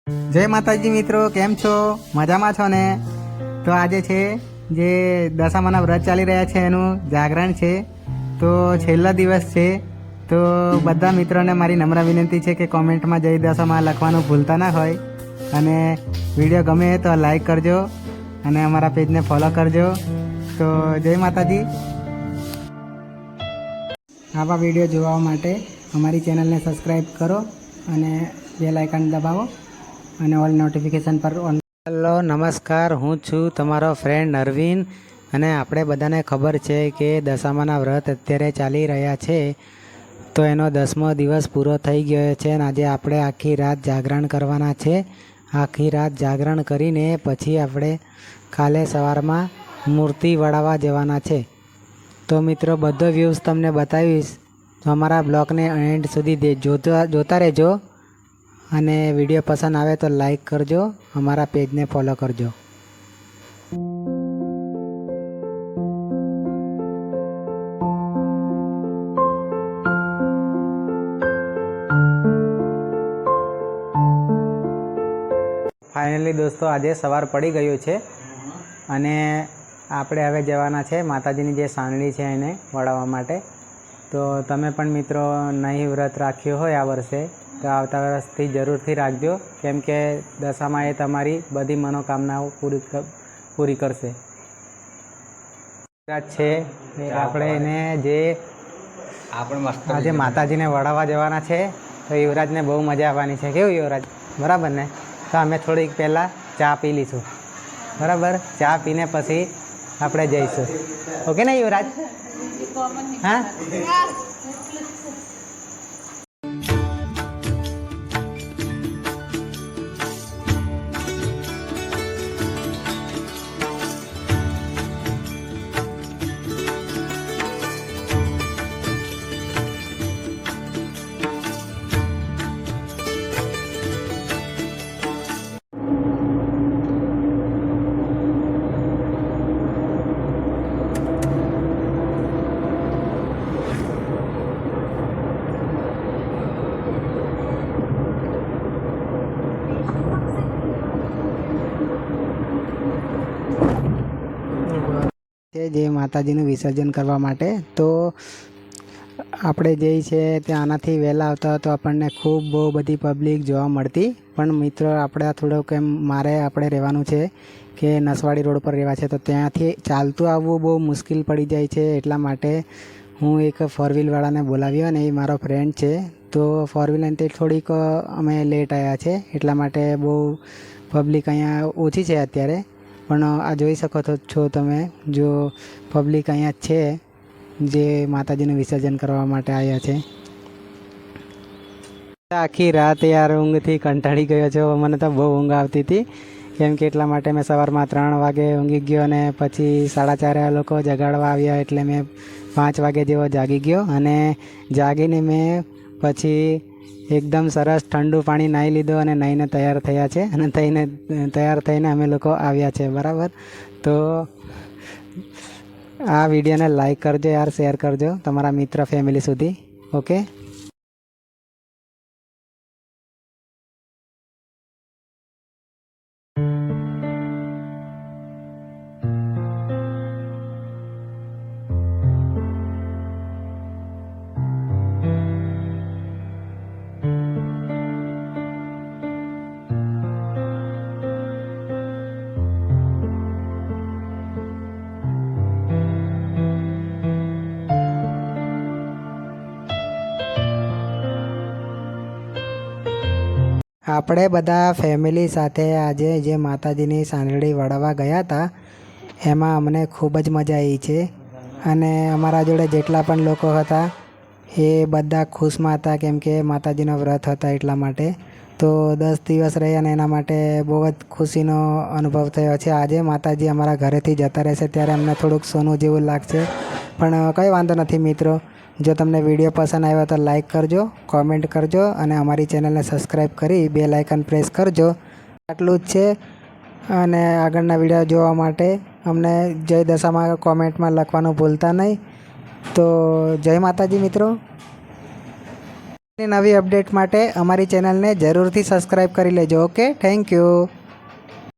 जय माताजी मित्रों, केम छो? मजामां छो ने? तो आज छे जे दशामाना व्रत चाली रह्या छे एनुं जागरण छे, तो छेल्ला दिवस छे। तो बधा मित्रों ने मारी नम्र विनंती है कि कॉमेंट में जय दशामा लखवानुं भूलता ना होय अने विडियो गमे तो लाइक करजो अने अमारा पेज ने फॉलो करजो। तो जय माताजी। आवा विडियो जोवा माटे अमारी चेनल ने सब्सक्राइब करो अने बेल आइकन दबावो અને ઓલ નોટિફિકેશન પર ઓન। હેલો નમસ્કાર, હું છું તમારો ફ્રેન્ડ અરવિંદ અને આપણે બધાને ખબર છે કે દશામાના વ્રત અત્યારે ચાલી રહ્યા છે, તો એનો 10મો દિવસ પૂરો થઈ ગયો છે અને આજે આપણે આખી રાત જાગરણ કરવાના છે। આખી રાત જાગરણ કરીને પછી આપણે કાલે સવારમાં મૂર્તિ વળાવવા જવાના છે। તો મિત્રો બધો વ્યૂઝ તમને બતાવીશ, તો અમારા બ્લોગને એન્ડ સુધી જોતા રહેજો અને વિડીયો પસંદ આવે તો લાઈક કરજો, અમારા પેજને ફોલો કરજો। ફાઇનલી દોસ્તો આજે સવાર પડી ગયું છે અને આપણે હવે જવાના છે માતાજીની જે સાંગળી છે એને વળાવવા માટે। તો તમે પણ મિત્રો નહીં વ્રત રાખ્યું હોય આ વર્ષે તો આવતા વર્ષથી જરૂરથી રાખજો, કેમ કે દશામાં એ તમારી બધી મનોકામનાઓ પૂરી કરશે। છે આપણે એને જે આજે માતાજીને વળાવવા જવાના છે, તો યુવરાજને બહુ મજા આવવાની છે। કેવું યુવરાજ, બરાબર ને? તો અમે થોડીક પહેલાં ચા પી લઈશું, બરાબર? ચા પીને પછી આપણે જઈશું, ઓકે ને યુવરાજ? હા, જે માતાજીનું વિસર્જન કરવા માટે તો આપણે જઈ છે ત્યાં આનાથી વહેલા આવતા તો આપણને ખૂબ બહુ બધી પબ્લિક જોવા મળતી, પણ મિત્રો આપણે થોડુંક મારે આપણે રહેવાનું છે કે નસવાડી રોડ પર રહેવા છે, તો ત્યાંથી ચાલતું આવવું બહુ મુશ્કેલ પડી જાય છે। એટલા માટે હું એક ફોર વ્હીલવાળાને બોલાવ્યો અને એ મારો ફ્રેન્ડ છે, તો ફોર વ્હીલરથી થોડીક અમે લેટ આવ્યા છે, એટલા માટે બહુ પબ્લિક અહીંયા ઓછી છે અત્યારે। પણ આ જોઈ શકો છો તમે, જો પબ્લિક અહીંયા છે જે માતાજીનું વિસર્જન કરવા માટે આવ્યા છે। આખી રાત યાર ઊંઘથી કંટાળી ગયો છો, મને તો બહુ ઊંઘ આવતી હતી, કેમ કે એટલા માટે મેં સવારમાં 3 વાગે ઊંઘી ગયો અને પછી 4:30 લોકો જગાડવા આવ્યા એટલે મેં 5 વાગે જેવો જાગી ગયો અને જાગીને મેં પછી એકદમ સરસ ઠંડુ પાણી નાહી લીધો અને નાહીને તૈયાર થયા છે અને તૈયાર થઈને અમે લોકો આવ્યા છે, બરાબર? તો આ વિડીયોને લાઈક કરજો યાર, શેર કરજો તમારા મિત્ર ફેમિલી સુધી, ઓકે? આપણે બધા ફેમિલી સાથે આજે જે માતાજીની સાંગળી વળાવવા ગયા હતા એમાં અમને ખૂબ જ મજા આવી છે અને અમારા જોડે જેટલા પણ લોકો હતા એ બધા ખુશમાં હતા, કેમ કે માતાજીનો વ્રત હતા એટલા માટે। તો 10 દિવસ રહ્યા અને એના માટે બહુ જ ખુશીનો અનુભવ થયો છે। આજે માતાજી અમારા ઘરેથી જતા રહેશે ત્યારે અમને થોડુંક સોનું જેવું લાગશે, પણ કંઈ વાંધો નથી મિત્રો। જો તમને વિડીયો પસંદ આવ્યો તો લાઈક કરજો, કોમેન્ટ કરજો અને અમારી ચેનલને સબસ્ક્રાઈબ કરી બેલ આઇકન પ્રેસ કરજો। આટલું જ છે અને આગળના વિડીયો જોવા માટે અમને જય દશામાં કોમેન્ટમાં લખવાનું ભૂલતા નહીં। તો જય માતાજી મિત્રો। નવી અપડેટ માટે અમારી ચેનલને જરૂરથી સબસ્ક્રાઈબ કરી લેજો. Okay, thank you.